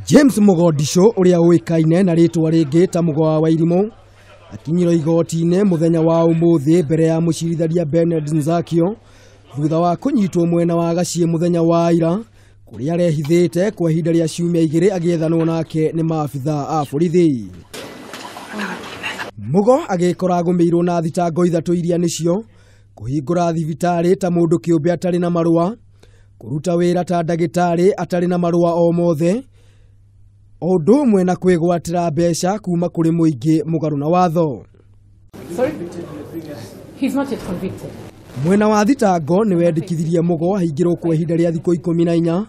James Mugodisho uria uikaine na ritwa ringi ta Mugo wa Wairimu akinyiro igoti-ine muthenya wa umuthi mbere ya muciritharia Bernard Nzakio thutha wa kunyitwo mwena wa Gacie muthenya wa ira kuria arehithite kwa ihinda ria ciumia igiri agiethanwo nake ni maabitha a borithi. Mugo agikora agumirwo na thitango ithatu iria nicio kuhingura thibitari ta mundu kiumbe atari na marua, kuruta wira ta ndagitari atari na marua o mothe, Odo umwe na kwigwatira mbeca kuma kuri muingi mugaru na watho. Sorry? He's not yet convicted. Mwena wa thitango ni wendikithirie Mugo ahingirwo kwa ihinda ria thikũ 14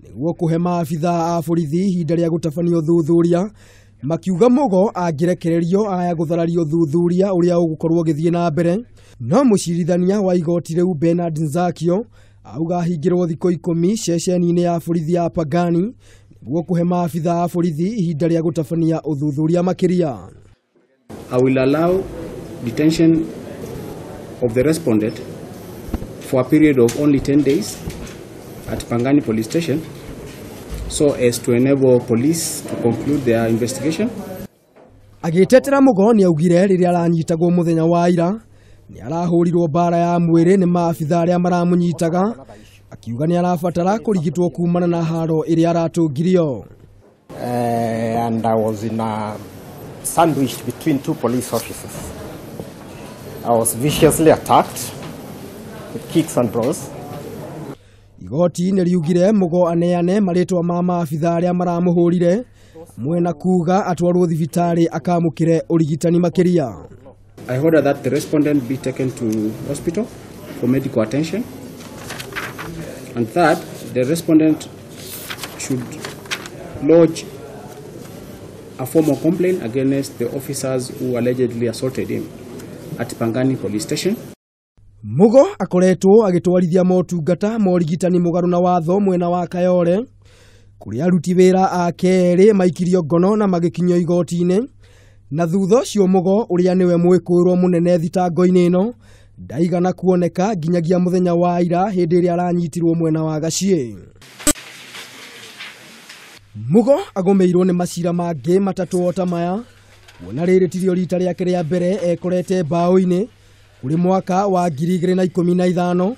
niguo kuhe maabitha a borithi ihinda ria gutabanio uthuthuria, makiuga Mugo angirekererio aya gutharario uthuthuria uria ugukorwo githie na mbere, no mucirithania wa igoti riu Bernard Nzakio auga ahingirwo thikũ 10 ceceni-ini ya borithi ya Pangani niguo kuhe maabitha a borithi ihinda ria gutabania uthuthuria makiria. I will allow detention of the respondent for a period of only 10 days at Pangani police station so as to enable police to conclude their investigation. Agitetera Mugo ni augire riria aranyitagwo muthenya wa ira ni arahurirwo bara ya mwiri ni maabitha aria maramunyitaga, akiuga ni arabatara kurigitwo kumana na haro iria aratungirio. And I was in a sandwiched between two police officers. I was viciously attacked with kicks and blows. Igoti ni riugire Mugo aneane maritwa ma maabitha aria maramuhurire mwena kuga atwarwo thibitari akamukire urigitani makiria. I order that the respondent be taken to hospital for medical attention, and that the respondent should lodge a formal complaint against the officers who allegedly assaulted him at Pangani police station. Mugo akoretwo agitwarithia motungata morigitani mugaru na watho mwena wa Kayole kuria aruti wira ake eri maikirio ngono na magikinyio igoti-ine, na thutha cio Mugo uria niwe mwikuirwo munene thitango-ini ino ndaigana kuoneka nginyagia muthenya wa ira hindi iria aranyitirwo mwena wa Gacie. Mugo agomeirwo ni macira mangi matatu ota maya, wona riri tirio rita riake ria mbere ekorete mbao-ini kuri mwaka wa 2015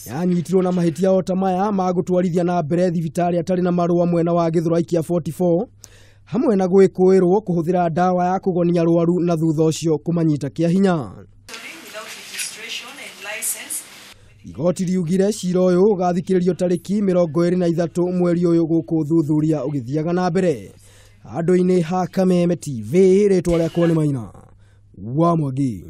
yanyitirwo na mahitia ota maya ma gutwarithia na mbere thibitari atari na marua mwena wa Githurai kia 44 hamwe na gwikuirwo kuhuthira dawa ya kugonia rwaru na thutha ucio kumanyita kia hinya. Igoti riugire cira uyu ugathikiririo tariki 23 mweri uyu guku thuthuria ugithiaga na mbere. Andu-ini ha Kameme TV ritwa riakwa ni Maina wa Mwangi.